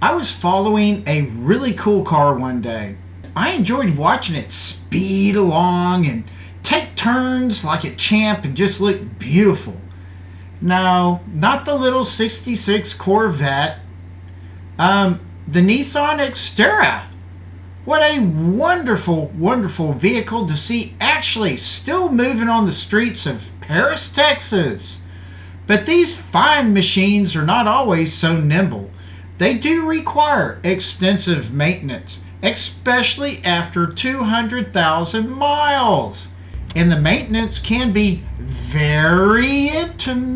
I was following a really cool car one day. I enjoyed watching it speed along and take turns like a champ and just look beautiful. No, not the little 66 Corvette. The Nissan XTerra. What a wonderful, wonderful vehicle to see actually still moving on the streets of Paris, Texas. But these fine machines are not always so nimble. They do require extensive maintenance, especially after 200,000 miles. And the maintenance can be very interesting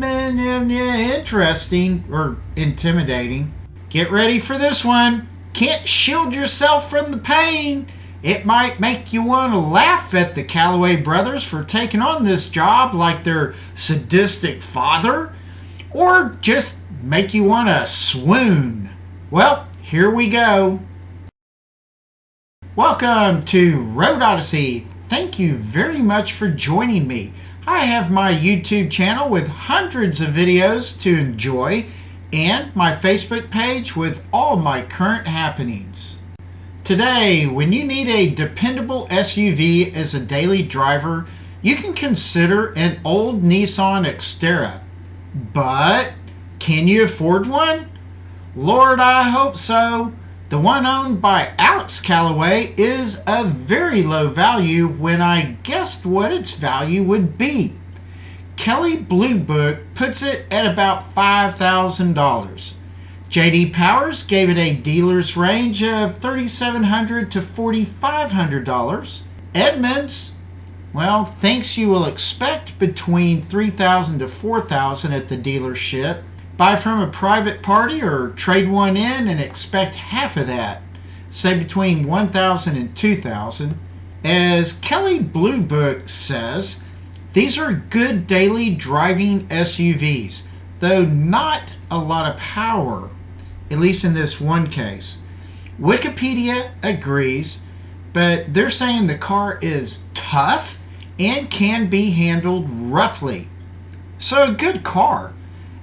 or intimidating. Get ready for this one. Can't shield yourself from the pain. It might make you want to laugh at the Callaway brothers for taking on this job like their sadistic father, or just make you want to swoon. Well, here we go. Welcome to Road Odyssey. Thank you very much for joining me. I have my YouTube channel with hundreds of videos to enjoy and my Facebook page with all my current happenings. Today, when you need a dependable SUV as a daily driver, you can consider an old Nissan XTerra. But can you afford one? Lord, I hope so. The one owned by Alex Callaway is a very low value when I guessed what its value would be. Kelley Blue Book puts it at about $5,000. J.D. Powers gave it a dealer's range of $3,700 to $4,500. Edmunds, well, thinks you will expect between $3,000 to $4,000 at the dealership. Buy from a private party or trade one in and expect half of that, say between $1,000 and $2,000. As Kelley Blue Book says, these are good daily driving SUVs, though not a lot of power, at least in this one case. Wikipedia agrees, but they're saying the car is tough and can be handled roughly. So a good car.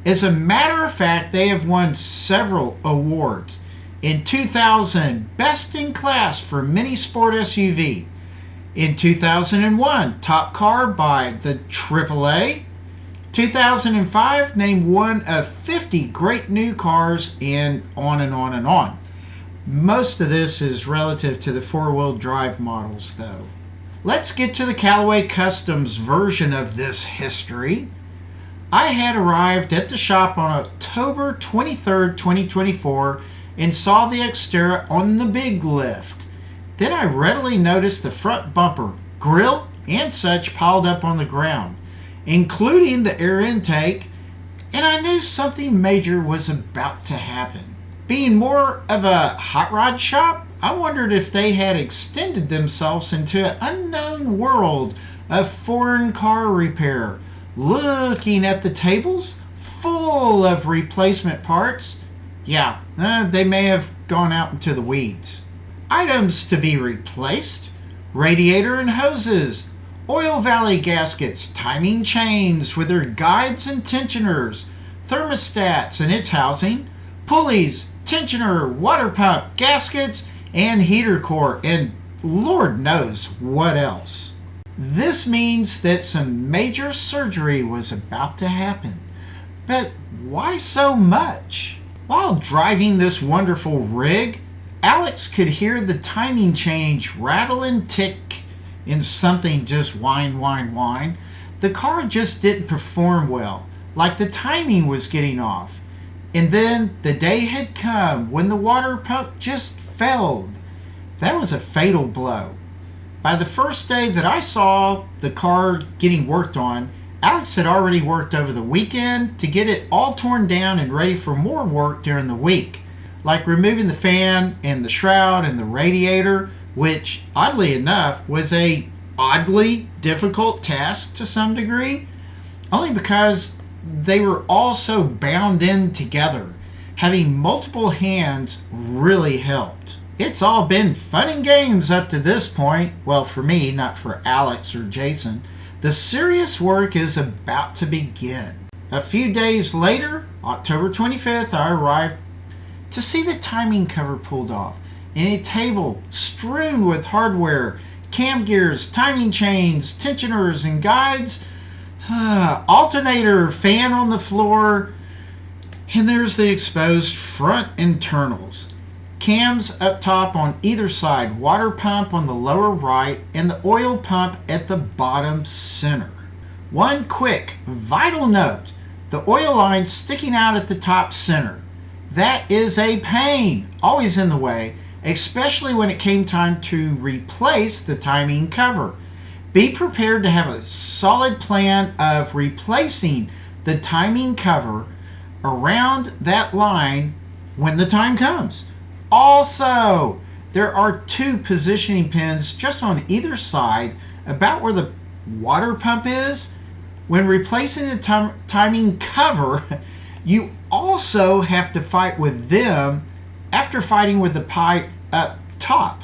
As a matter of fact, they have won several awards. In 2000, Best in Class for Mini Sport SUV. In 2001, Top Car by the AAA. 2005, named one of 50 great new cars, and on and on and on. Most of this is relative to the four-wheel drive models, though. Let's get to the Callaway Customs version of this history. I had arrived at the shop on October 23rd, 2024 and saw the XTerra on the big lift. Then I readily noticed the front bumper, grille, and such piled up on the ground, including the air intake, and I knew something major was about to happen. Being more of a hot rod shop, I wondered if they had extended themselves into an unknown world of foreign car repair. Looking at the tables, full of replacement parts, yeah, they may have gone out into the weeds. Items to be replaced: radiator and hoses, oil valley gaskets, timing chains with their guides and tensioners, thermostats and its housing, pulleys, tensioner, water pump, gaskets, and heater core, and Lord knows what else. This means that some major surgery was about to happen. But why so much? While driving this wonderful rig, Alex could hear the timing change rattle and tick and something just whine, whine, whine. The car just didn't perform well, like the timing was getting off. And then the day had come when the water pump just failed. That was a fatal blow. By the first day that I saw the car getting worked on, Alex had already worked over the weekend to get it all torn down and ready for more work during the week, like removing the fan and the shroud and the radiator, which, oddly enough, was a oddly difficult task to some degree, only because they were all so bound in together. Having multiple hands really helped. It's all been fun and games up to this point. Well, for me, not for Alex or Jason. The serious work is about to begin. A few days later, October 25th, I arrived to see the timing cover pulled off, and a table strewn with hardware, cam gears, timing chains, tensioners, and guides, alternator, fan on the floor, and there's the exposed front internals. Cams up top on either side, water pump on the lower right, and the oil pump at the bottom center. One quick, vital note, the oil line sticking out at the top center. That is a pain, always in the way, especially when it came time to replace the timing cover. Be prepared to have a solid plan of replacing the timing cover around that line when the time comes. Also, there are 2 positioning pins just on either side about where the water pump is. When replacing the timing cover, you also have to fight with them after fighting with the pipe up top.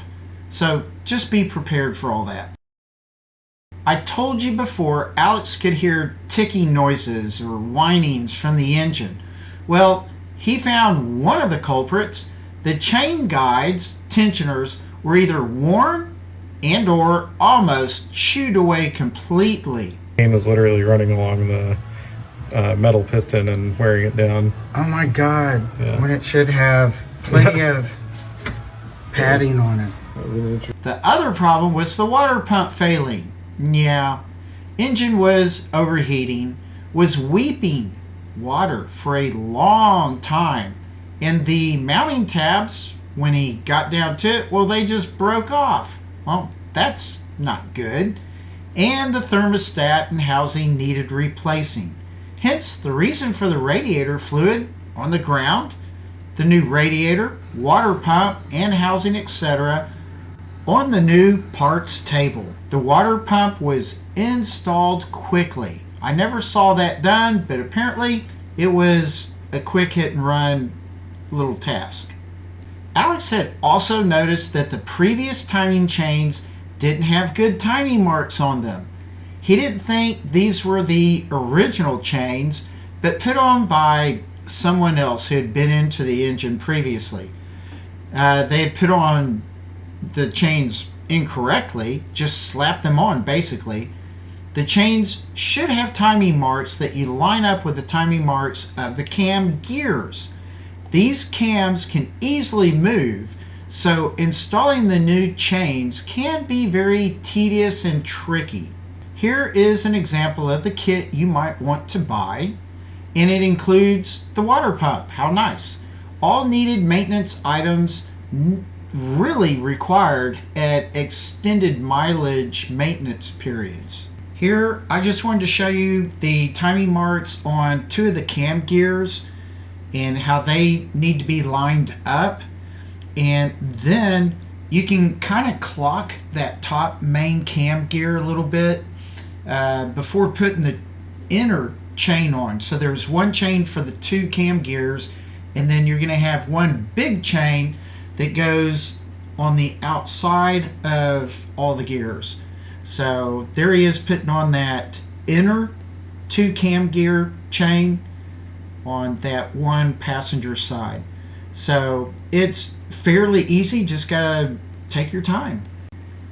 So just be prepared for all that. I told you before Alex could hear ticking noises or whinings from the engine. Well, he found one of the culprits. The chain guides, tensioners, were either worn and or almost chewed away completely. Chain was literally running along the metal piston and wearing it down. Oh my God, Yeah. When it should have plenty of padding on it. The other problem was the water pump failing. Yeah, engine was overheating, was weeping water for a long time, and the mounting tabs, when he got down to it, well, they just broke off. Well, that's not good. And the thermostat and housing needed replacing. Hence the reason for the radiator fluid on the ground, the new radiator, water pump, and housing, etc. on the new parts table. The water pump was installed quickly. I never saw that done, but apparently it was a quick hit and run little task. Alex had also noticed that the previous timing chains didn't have good timing marks on them. He didn't think these were the original chains, but put on by someone else who had been into the engine previously. They had put on the chains incorrectly, just slapped them on basically. The chains should have timing marks that you line up with the timing marks of the cam gears. These cams can easily move, so installing the new chains can be very tedious and tricky. Here is an example of the kit you might want to buy, and it includes the water pump. How nice. All needed maintenance items really required at extended mileage maintenance periods. Here, I just wanted to show you the timing marks on 2 of the cam gears and how they need to be lined up. And then you can kind of clock that top main cam gear a little bit before putting the inner chain on. So there's one chain for the 2 cam gears, and then you're going to have one big chain that goes on the outside of all the gears. So there he is putting on that inner 2 cam gear chain on that one passenger side. So it's fairly easy, just gotta take your time.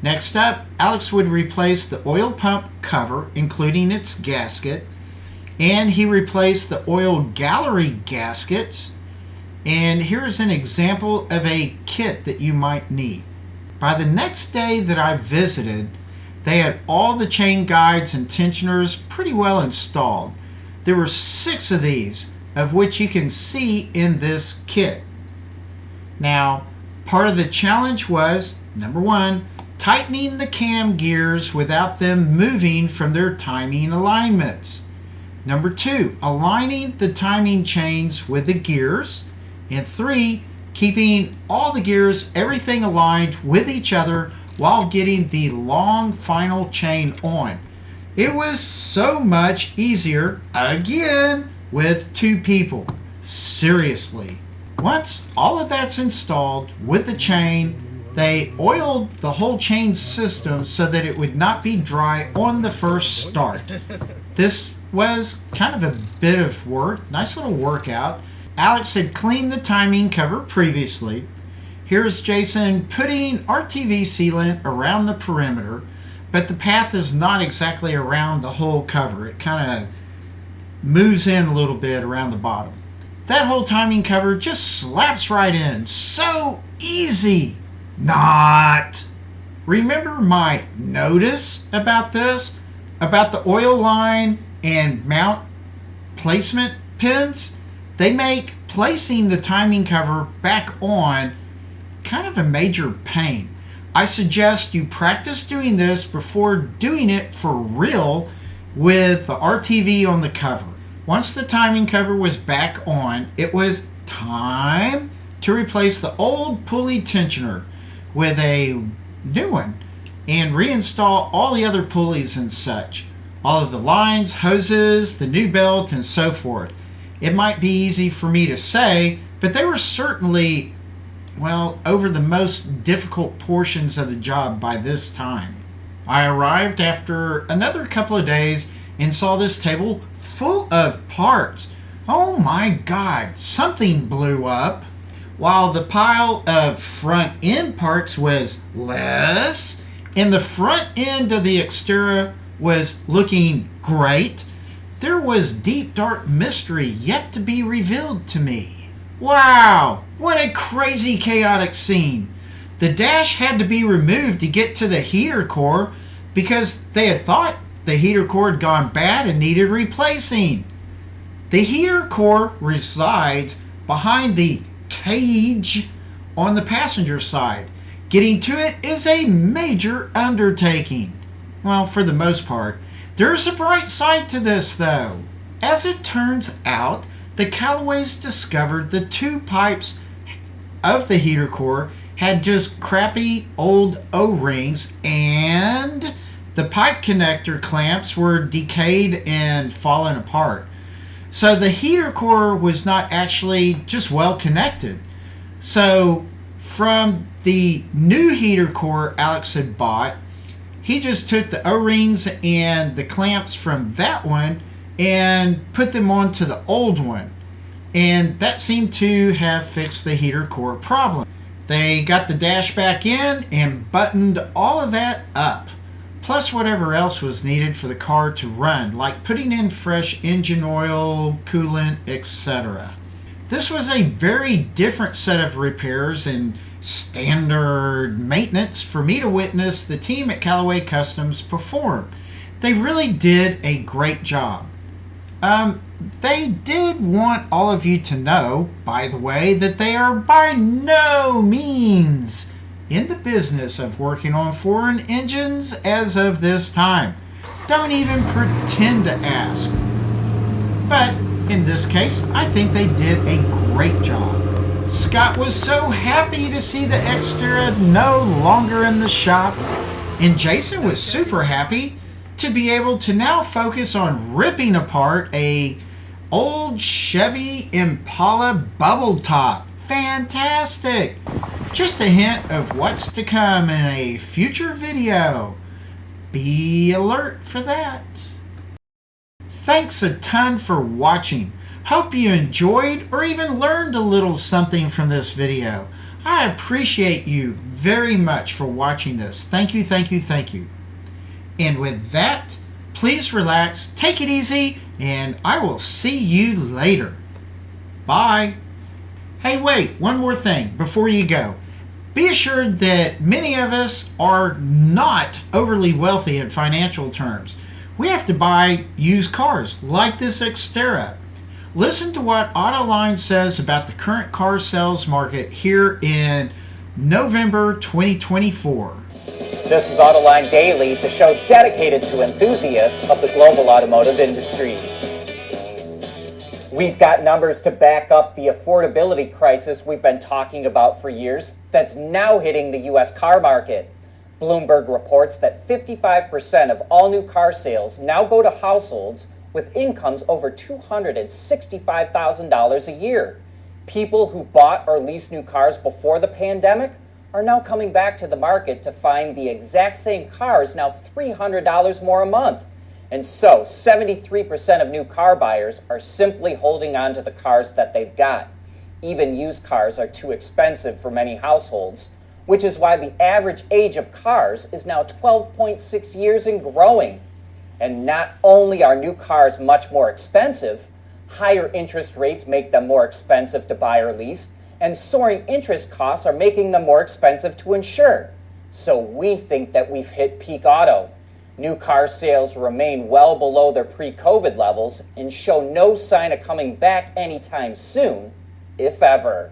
Next up, Alex would replace the oil pump cover, including its gasket, and he replaced the oil gallery gaskets. And here's an example of a kit that you might need. By the next day that I visited, they had all the chain guides and tensioners pretty well installed. There were 6 of these, of which you can see in this kit. Now, part of the challenge was, number 1, tightening the cam gears without them moving from their timing alignments. Number 2, aligning the timing chains with the gears. And 3, keeping all the gears, everything aligned with each other while getting the long final chain on. It was so much easier, again, with 2 people. Seriously. Once all of that's installed with the chain, they oiled the whole chain system so that it would not be dry on the first start. This was kind of a bit of work, nice little workout. Alex had cleaned the timing cover previously. Here's Jason putting RTV sealant around the perimeter, but the path is not exactly around the whole cover. It kind of moves in a little bit around the bottom. That whole timing cover just slaps right in. So easy. Not. Remember my notice about this? About the oil line and mount placement pins? They make placing the timing cover back on kind of a major pain. I suggest you practice doing this before doing it for real with the RTV on the cover. Once the timing cover was back on, it was time to replace the old pulley tensioner with a new one and reinstall all the other pulleys and such. All of the lines, hoses, the new belt, and so forth. It might be easy for me to say, but they were certainly, over the most difficult portions of the job by this time. I arrived after another couple of days and saw this table full of parts. Oh my God, something blew up. While the pile of front end parts was less, and the front end of the XTerra was looking great, there was deep dark mystery yet to be revealed to me. Wow, what a crazy chaotic scene. The dash had to be removed to get to the heater core because they had thought the heater core had gone bad and needed replacing. The heater core resides behind the cage on the passenger side. Getting to it is a major undertaking. Well, for the most part. There's a bright side to this, though. As it turns out, the Callaways discovered the two pipes of the heater core had just crappy old O-rings, and the pipe connector clamps were decayed and fallen apart. So the heater core was not actually just well connected. So from the new heater core Alex had bought, he just took the O-rings and the clamps from that one and put them onto the old one. And that seemed to have fixed the heater core problem. They got the dash back in and buttoned all of that up, plus whatever else was needed for the car to run, like putting in fresh engine oil, coolant, etc. This was a very different set of repairs and standard maintenance for me to witness the team at Callaway Customs perform. They really did a great job. They did want all of you to know, by the way, that they are by no means in the business of working on foreign engines as of this time. Don't even pretend to ask. But in this case, I think they did a great job. Scott was so happy to see the XTerra no longer in the shop, and Jason was super happy to be able to now focus on ripping apart a old Chevy Impala bubble top. Fantastic! Just a hint of what's to come in a future video. Be alert for that. Thanks a ton for watching. Hope you enjoyed or even learned a little something from this video. I appreciate you very much for watching this. Thank you, thank you, thank you. And with that, please relax, take it easy, and I will see you later. Bye. Hey, wait, one more thing before you go. Be assured that many of us are not overly wealthy in financial terms. We have to buy used cars like this XTerra. Listen to what Autoline says about the current car sales market here in November 2024. This is Autoline Daily, the show dedicated to enthusiasts of the global automotive industry. We've got numbers to back up the affordability crisis we've been talking about for years that's now hitting the U.S. car market. Bloomberg reports that 55% of all new car sales now go to households with incomes over $265,000 a year. People who bought or leased new cars before the pandemic are now coming back to the market to find the exact same cars now $300 more a month. And so 73% of new car buyers are simply holding on to the cars that they've got. Even used cars are too expensive for many households, which is why the average age of cars is now 12.6 years and growing. And not only are new cars much more expensive, higher interest rates make them more expensive to buy or lease, and soaring interest costs are making them more expensive to insure. So we think that we've hit peak auto. New car sales remain well below their pre-COVID levels and show no sign of coming back anytime soon, if ever.